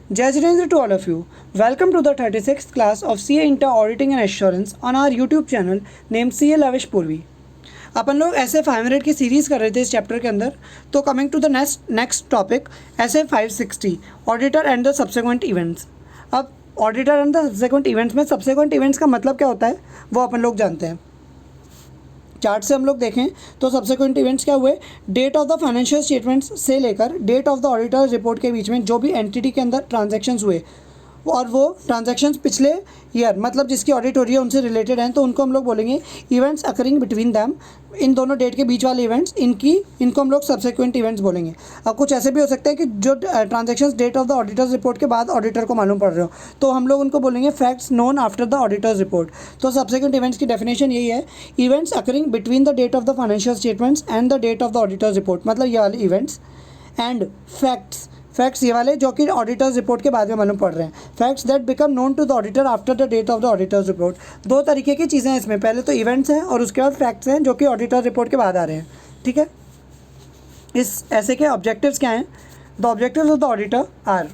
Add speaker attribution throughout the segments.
Speaker 1: Jai Jirendra to all of you. Welcome to the 36th class of CA Inter Auditing and Assurance on our YouTube channel named CA Lavish Purvi. अपन लोग S A 500 की series कर रहे थे इस chapter के अंदर. तो coming to the next topic S A 560 auditor and the subsequent events. अब auditor and the subsequent events में सब्सिक्वेंट इवेंट्स का मतलब क्या होता है वो अपन लोग जानते हैं. चार्ट से हम लोग देखें तो सब्सिक्वेंट इवेंट्स क्या हुए, date of the financial statements से लेकर date of the auditor report के बीच में जो भी एंटिटी के अंदर ट्रांजैक्शंस हुए और वो ट्रांजैक्शंस पिछले ईयर मतलब जिसकी ऑडिट हो रही है उनसे रिलेटेड हैं, तो उनको हम लोग बोलेंगे इवेंट्स अकरिंग बिटवीन दैम. इन दोनों डेट के बीच वाले इवेंट्स इनको हम लोग सब्सिक्वेंट इवेंट्स बोलेंगे. अब कुछ ऐसे भी हो सकते हैं कि जो transactions date of the auditor's report के बाद ऑडिटर को मालूम पड़ रहे हो, तो हम लोग उनको बोलेंगे facts known after the auditor's report. तो सब्सिक्वेंट इवेंट्स की डेफिनेशन यही है, events occurring between the date of the financial statements and the date of the auditor's report, मतलब ये वाले इवेंट्स. एंड फैक्ट्स ये वाले जो कि ऑडिटर्स रिपोर्ट के बाद में मालूम पड़ रहे हैं. Facts that become known to the auditor after the date of the auditor's report. दो तरीके की चीज़ें हैं इसमें, पहले तो इवेंट्स हैं और उसके बाद फैक्ट्स हैं जो कि ऑडिटर रिपोर्ट के बाद आ रहे हैं. ठीक है. इस ऐसे के ऑब्जेक्टिव्स क्या हैं? The objectives of the auditor are.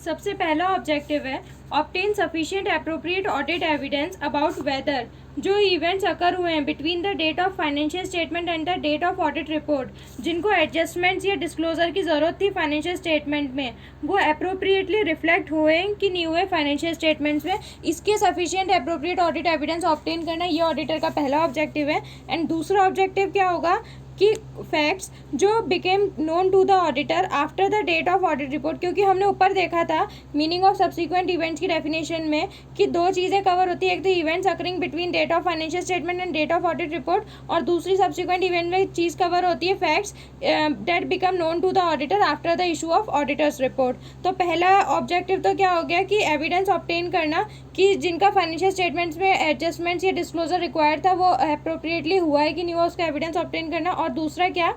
Speaker 2: सबसे पहला ऑब्जेक्टिव है obtain sufficient appropriate audit evidence about whether जो इवेंट्स अकर हुए हैं between the date of financial statement and the date of audit report, जिनको एडजस्टमेंट्स या डिस्क्लोजर की ज़रूरत थी फाइनेंशियल स्टेटमेंट में, वो अप्रोप्रिएटली रिफ्लेक्ट हुए कि नहीं हुए फाइनेंशियल स्टेटमेंट्स में. इसके sufficient appropriate audit evidence obtain करना ये ऑडिटर का पहला ऑब्जेक्टिव है. एंड दूसरा ऑब्जेक्टिव क्या होगा कि फैक्ट्स जो became known to the auditor after the date of audit report, क्योंकि हमने ऊपर देखा था मीनिंग ऑफ सब्सिक्वेंट इवेंट्स की डेफिनेशन में कि दो चीज़ें कवर होती है, एक तो events occurring between date of financial statement and date of audit report, और दूसरी सब्सिक्वेंट इवेंट में चीज़ कवर होती है facts that become known to the auditor after the issue of auditor's report. तो पहला ऑब्जेक्टिव तो क्या हो गया कि एविडेंस ऑब्टेन करना कि जिनका फाइनेंशियल स्टेटमेंट्स में एडजस्टमेंट्स या डिस्क्लोजर रिक्वायर्ड था वो अप्रोप्रिएटली हुआ है कि नहीं हुआ उसका एविडेंस ऑब्टेन करना. और दूसरा क्या,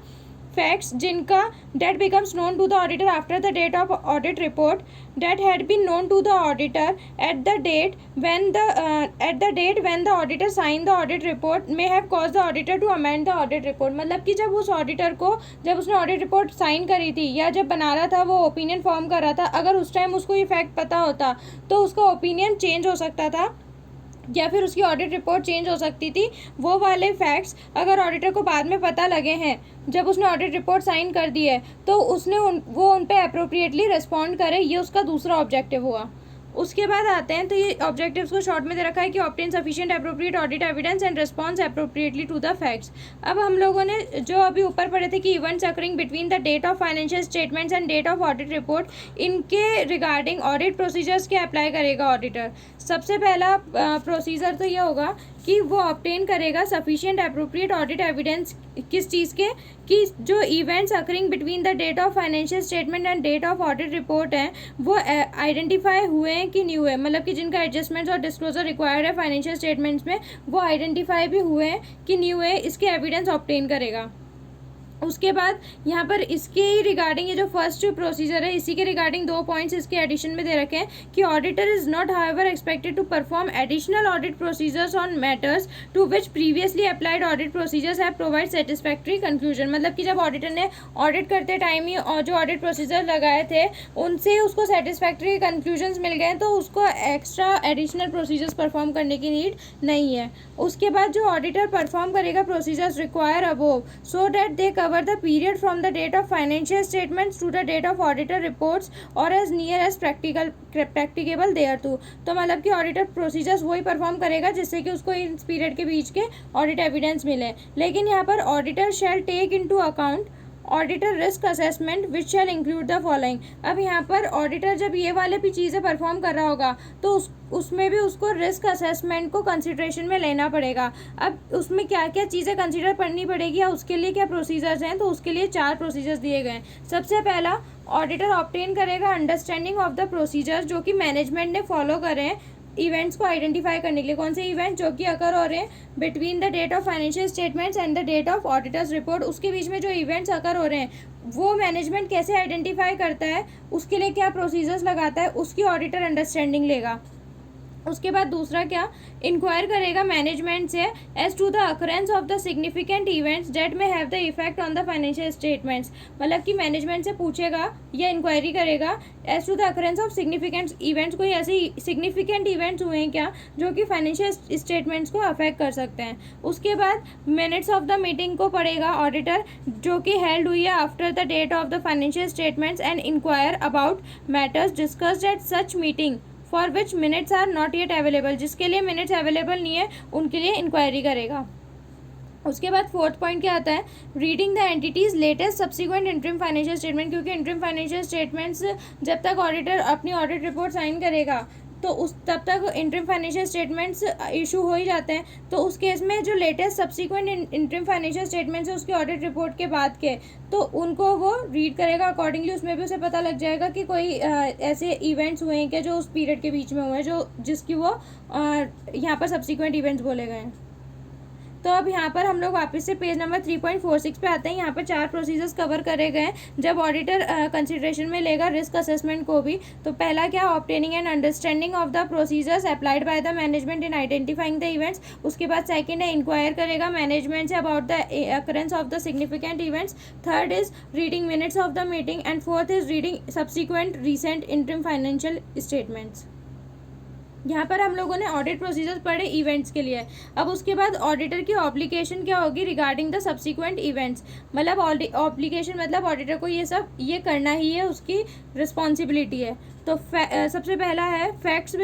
Speaker 2: फैक्ट्स जिनका that becomes known to the auditor after the date of audit report that had been known to the auditor at the date when the auditor signed the audit report may have caused the auditor to amend the audit report. मतलब कि जब उस auditor को जब उसने audit report sign करी थी या जब बना रहा था वो ओपिनियन फॉर्म कर रहा था, अगर उस टाइम उसको ये फैक्ट पता होता तो उसका ओपिनियन चेंज हो सकता था या फिर उसकी ऑडिट रिपोर्ट चेंज हो सकती थी. वो वाले फैक्ट्स अगर ऑडिटर को बाद में पता लगे हैं जब उसने ऑडिट रिपोर्ट साइन कर दी है तो उसने वो उन पे अप्रोप्रिएटली रिस्पॉन्ड करे, ये उसका दूसरा ऑब्जेक्टिव हुआ. उसके बाद आते हैं तो ये ऑब्जेक्टिव्स को शॉर्ट में दे रखा है कि obtain sufficient appropriate audit evidence and respond appropriately to the facts. अब हम लोगों ने जो अभी ऊपर पढ़े थे कि events occurring between the date of financial statements and date of audit report, इनके रिगार्डिंग ऑडिट प्रोसीजर्स क्या अप्लाई करेगा ऑडिटर. सबसे पहला प्रोसीजर तो ये होगा कि वो ऑब्टेन करेगा सफिशिएंट एप्रोप्रिएट ऑडिट एविडेंस किस चीज़ के, कि जो events occurring between the date of financial statement and date of audit report हैं वो आइडेंटिफाई हुए हैं कि नहीं हुए, मतलब कि जिनका एडजस्टमेंट्स और डिस्क्लोजर रिक्वायर्ड है फाइनेंशियल स्टेटमेंट्स में वो आइडेंटिफाई भी हुए हैं कि नहीं हुए, इसके एविडेंस ऑब्टेन करेगा. उसके बाद यहाँ पर इसके ही रिगार्डिंग ये जो फर्स्ट प्रोसीजर है इसी के रिगार्डिंग दो पॉइंट्स इसके एडिशन में दे रखे हैं कि auditor is not however expected to perform additional audit procedures on matters to which previously applied audit procedures have provide satisfactory conclusion. मतलब कि जब ऑडिटर ने ऑडिट करते टाइम ही जो ऑडिट प्रोसीजर लगाए थे उनसे उसको सेटिस्फैक्ट्री कंक्लूजन्स मिल गए तो उसको एक्स्ट्रा एडिशनल प्रोसीजर्स परफॉर्म करने की नीड नहीं है. उसके बाद जो ऑडिटर परफॉर्म करेगा procedures require above so that they cover the period from the date of financial statements to the date of auditor reports or as near as practicable thereto. तो मतलब कि ऑडिटर प्रोसीजर्स वही perform करेगा जिससे कि उसको इस पीरियड के बीच के ऑडिट एविडेंस मिले. लेकिन यहाँ पर auditor shall take into account auditor risk assessment which shall include the following. अब यहाँ पर ऑडिटर जब ये वाले भी चीज़ें परफॉर्म कर रहा होगा तो उसमें भी उसको रिस्क असेसमेंट को कंसिडरेशन में लेना पड़ेगा. अब उसमें क्या क्या चीज़ें कंसिडर करनी पड़ेगी या उसके लिए क्या प्रोसीजर्स हैं, तो उसके लिए 4 प्रोसीजर्स दिए गए हैं. सबसे पहला ऑडिटर ऑब्टेन करेगा अंडरस्टैंडिंग ऑफ द प्रोसीजर्स जो कि मैनेजमेंट ने फॉलो करे हैं इवेंट्स को आइडेंटिफाई करने के लिए. कौन से इवेंट जो कि अकर हो रहे हैं between the date of financial statements and the date of auditor's report, उसके बीच में जो इवेंट्स अकर हो रहे हैं वो मैनेजमेंट कैसे आइडेंटिफाई करता है, उसके लिए क्या प्रोसीजर्स लगाता है, उसकी ऑडिटर अंडरस्टैंडिंग लेगा. उसके बाद दूसरा क्या, इंक्वायर करेगा मैनेजमेंट से as to the occurrence of the significant events that may have the effect on the financial statements. मतलब कि मैनेजमेंट से पूछेगा या इंक्वायरी करेगा as to the occurrence of significant events, कोई ऐसे सिग्निफिकेंट इवेंट्स हुए हैं क्या जो कि फाइनेंशियल स्टेटमेंट्स को अफेक्ट कर सकते हैं। उसके बाद मिनट्स ऑफ द मीटिंग को पढ़ेगा ऑडिटर जो कि हेल्ड हुई है after the date of the financial statements and inquire about matters discussed at such meeting for which minutes are not yet available. जिसके लिए मिनट्स अवेलेबल नहीं है उनके लिए इंक्वायरी करेगा। उसके बाद फोर्थ पॉइंट क्या आता है, reading the entities latest subsequent interim financial statement. क्योंकि इंटरिम फाइनेंशियल स्टेटमेंट्स जब तक ऑडिटर अपनी ऑडिट रिपोर्ट साइन करेगा तो उस तब तक इंटरिम फाइनेंशियल स्टेटमेंट्स इशू हो ही जाते हैं। तो उस केस में जो latest subsequent interim financial statements है उसकी ऑडिट रिपोर्ट के बाद के, तो उनको वो रीड करेगा अकॉर्डिंगली। उसमें भी उसे पता लग जाएगा कि कोई ऐसे इवेंट्स हुए हैं क्या जो उस पीरियड के बीच में हुए हैं जो जिसकी वो यहाँ पर सब्सिक्वेंट इवेंट्स बोले गए हैं। तो अब यहाँ पर हम लोग वापस से पेज नंबर 3.46 पे आते हैं। यहाँ पर 4 प्रोसीजर्स कवर करे गए हैं जब ऑडिटर कंसिडरेशन में लेगा रिस्क असेसमेंट को भी। तो पहला क्या, obtaining and understanding of the procedures applied by the management in identifying the events. उसके बाद सेकंड है इंक्वायर करेगा management say about the occurrence of the significant events. Third is reading minutes of the meeting and fourth is reading subsequent recent interim financial statements. यहाँ पर हम लोगों ने audit procedures पढ़े इवेंट्स के लिए। अब उसके बाद ऑडिटर की ऑब्लिगेशन क्या होगी रिगार्डिंग द सब्सिक्वेंट इवेंट्स। मतलब ऑब्लिगेशन मतलब ऑडिटर को ये करना ही है, उसकी रिस्पॉन्सिबिलिटी है। तो सबसे पहला है facts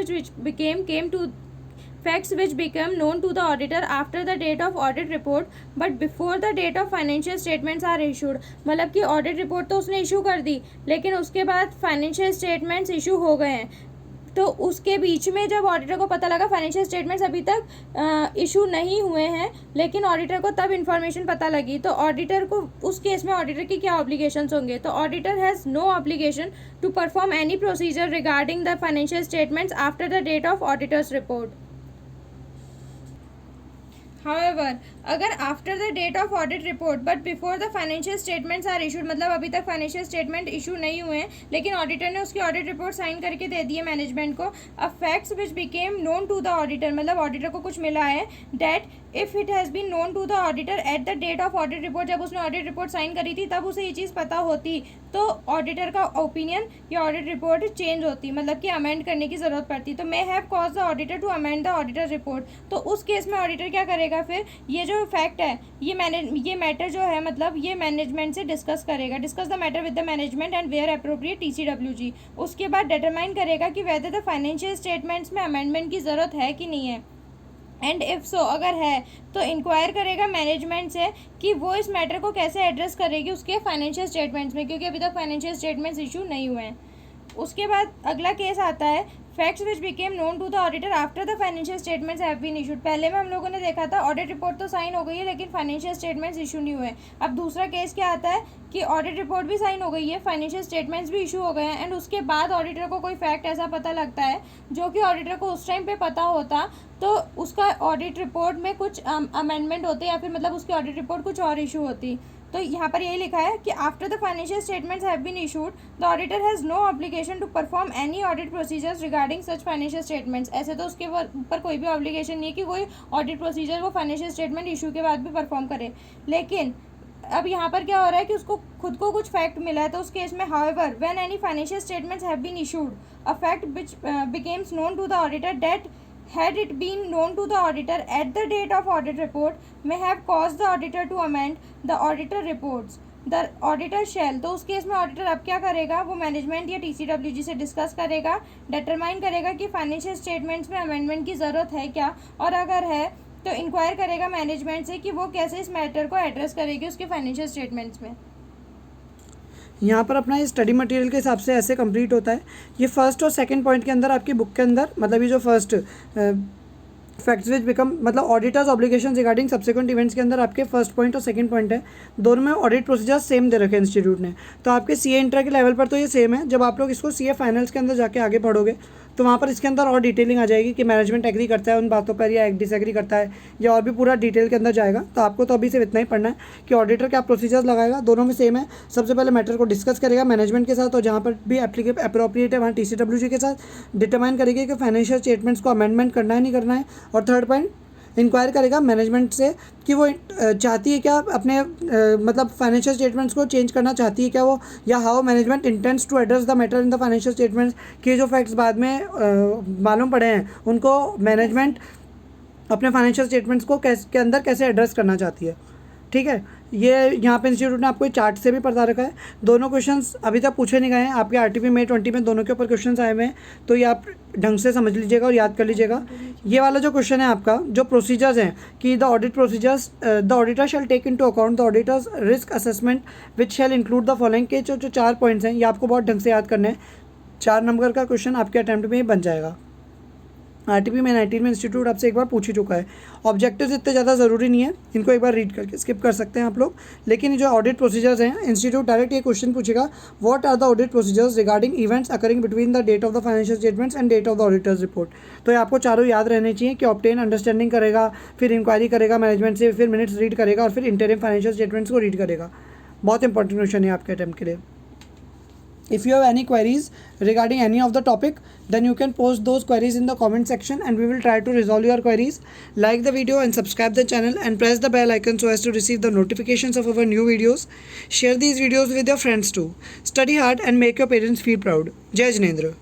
Speaker 2: which become known to the auditor after the date of audit report but before the date of financial statements are issued। मतलब कि ऑडिट रिपोर्ट तो उसने इशू कर दी लेकिन उसके बाद फाइनेंशियल स्टेटमेंट्स इशू हो गए हैं। तो उसके बीच में जब ऑडिटर को पता लगा फाइनेंशियल स्टेटमेंट्स अभी तक इशू नहीं हुए हैं लेकिन ऑडिटर को तब इन्फॉर्मेशन पता लगी, तो ऑडिटर को उस केस में ऑडिटर की क्या ऑब्लिगेशंस होंगे। तो auditor has no obligation to perform any procedure regarding the financial statements after the date of auditor's report. However, अगर after the date of audit report but before the financial statements are issued, मतलब अभी तक financial statement issue नहीं हुए हैं लेकिन auditor ने उसकी ऑडिट रिपोर्ट साइन करके दे दी है मैनेजमेंट को। A facts which became known to the auditor, मतलब ऑडिटर को कुछ मिला है that if it has been known to the auditor at the date of audit report, जब उसने ऑडिट रिपोर्ट साइन करी थी तब उसे ये चीज़ पता होती तो ऑडिटर का ओपिनियन या ऑडिट रिपोर्ट चेंज होती, मतलब कि अमेंड करने की ज़रूरत पड़ती। तो may have cause the auditor to amend the auditor report. तो उस केस में ऑडिटर क्या करेगा, फिर ये जो फैक्ट है ये मैटर जो है मतलब ये मैनेजमेंट से discuss the matter with the management and where appropriate TCWG। उसके बाद डिटरमाइन करेगा कि वेदर द फाइनेंशियल स्टेटमेंट्स में अमेंडमेंट की ज़रूरत है कि नहीं है एंड इफ़ सो अगर है तो इंक्वायर करेगा मैनेजमेंट से कि वो इस मैटर को कैसे एड्रेस करेगी उसके फाइनेंशियल स्टेटमेंट्स में, क्योंकि अभी तक फाइनेंशियल स्टेटमेंट्स इशू नहीं हुए हैं। उसके बाद अगला केस आता है facts which became known to the auditor after the financial statements have been issued. पहले में हम लोगों ने देखा था ऑडिट रिपोर्ट तो साइन हो गई है लेकिन फाइनेंशियल स्टेटमेंट्स इशू नहीं हुए। अब दूसरा केस क्या आता है कि ऑडिट रिपोर्ट भी साइन हो गई है, फाइनेंशियल स्टेटमेंट्स भी इशू हो गए हैं एंड उसके बाद ऑडिटर को कोई फैक्ट ऐसा पता लगता है जो कि ऑडिटर को उस टाइम पे पता होता तो उसका ऑडिट रिपोर्ट में कुछ अमेंडमेंट होते या फिर मतलब उसकी ऑडिट रिपोर्ट कुछ और इशू होती। तो यहाँ पर यही लिखा है कि after the financial statements have been issued the auditor has no obligation to perform any audit procedures regarding such financial statements. ऐसे तो उसके ऊपर कोई भी ऑब्लिगेशन नहीं है कि कोई ऑडिट प्रोसीजर वो फाइनेंशियल स्टेटमेंट इशू के बाद भी परफॉर्म करे। लेकिन अब यहाँ पर क्या हो रहा है कि उसको खुद को कुछ फैक्ट मिला है तो उस केस में however when any financial statements have been issued a fact which becomes known to the auditor that had it been known to the auditor at the date of audit report may have caused the auditor to amend the auditor reports the auditor shall। तो उस case में auditor अब क्या करेगा, वो management या TCWG से discuss करेगा, डिटरमाइन करेगा कि फाइनेंशियल स्टेटमेंट्स में अमेंडमेंट की ज़रूरत है क्या और अगर है तो इंक्वायर करेगा मैनेजमेंट से कि वो कैसे इस मैटर को एड्रेस करेगी उसके फाइनेंशियल स्टेटमेंट्स में।
Speaker 1: यहाँ पर अपना ये स्टडी मटेरियल के हिसाब से ऐसे कंप्लीट होता है। ये फर्स्ट और सेकंड पॉइंट के अंदर आपकी बुक के अंदर मतलब ये जो फर्स्ट फैक्ट्स विच बिकम मतलब auditors obligation regarding subsequent events के अंदर आपके फर्स्ट पॉइंट और सेकंड पॉइंट है, दोनों में ऑडिट प्रोसीजर सेम दे रखे इंस्टीट्यूट ने। तो आपके CA इंटर के लेवल पर तो ये सेम है, जब आप लोग इसको CA फाइनल्स के अंदर जाके आगे पढ़ोगे तो वहाँ पर इसके अंदर और डिटेलिंग आ जाएगी कि मैनेजमेंट एग्री करता है उन बातों पर या डिसएग्री करता है, या और भी पूरा डिटेल के अंदर जाएगा। तो आपको तो अभी सिर्फ इतना ही पढ़ना है कि ऑडिटर क्या प्रोसीजर्स लगाएगा, दोनों में सेम है। सबसे पहले मैटर को डिस्कस करेगा मैनेजमेंट के साथ, और जहाँ पर भी अप्रोप्रिएट है वहाँ TCWG के साथ डिटरमाइन करेगी कि फाइनेंशियल स्टेटमेंट्स को अमेंडमेंट करना है नहीं करना है। और थर्ड पॉइंट, इंक्वायर करेगा मैनेजमेंट से कि वो चाहती है क्या अपने मतलब फाइनेंशियल स्टेटमेंट्स को चेंज करना चाहती है क्या वो, या how management intends to address the matter in the financial statements, के जो फैक्ट्स बाद में मालूम पड़े हैं उनको मैनेजमेंट अपने फाइनेंशियल स्टेटमेंट्स को के अंदर कैसे एड्रेस करना चाहती है। ठीक है, ये यहाँ पे इंस्टीट्यूट ने आपको चार्ट से भी बता रखा है। दोनों क्वेश्चंस अभी तक पूछे नहीं गए हैं, आपके RTP May 20 में दोनों के ऊपर क्वेश्चंस आए हुए हैं, तो ये आप ढंग से समझ लीजिएगा और याद कर लीजिएगा। ये वाला जो क्वेश्चन है आपका, जो प्रोसीजर्स हैं कि the audit procedures, the auditor shall take into account the auditor's risk assessment which shall include the following, के जो 4 पॉइंट्स हैं ये आपको बहुत ढंग से याद करने हैं। 4 नंबर का क्वेश्चन आपके अटैम्प्ट में बन जाएगा। RTP May 19 में इंस्टीट्यूट आपसे एक बार पूछ ही चुका है। ऑब्जेक्टिव्स इतने ज़्यादा ज़रूरी नहीं है, इनको एक बार रीड करके स्किप कर सकते हैं आप लोग। लेकिन जो ऑडिट प्रोसीजर्स हैं, इंस्टीट्यूट डायरेक्ट ये क्वेश्चन पूछेगा, what are the audit procedures regarding events occurring between the date of the financial statements and date of the auditor's report. तो ये आपको चारों याद रहने चाहिए कि ऑब्टेन अंडरस्टैंडिंग करेगा, फिर इंक्वायरी करेगा मैनेजमेंट से, फिर मिनट्स रीड करेगा और फिर इंटरिम फाइनेंशियल स्टेटमेंट्स को रीड करेगा। बहुत इंपॉर्टेंट क्वेश्चन है आपके अटेम्प्ट के लिए। If you have any queries regarding any of the topic, then you can post those queries in the comment section and we will try to resolve your queries. Like the video and subscribe the channel and press the bell icon so as to receive the notifications of our new videos. Share these videos with your friends too. Study hard and make your parents feel proud. Jai Jinendra.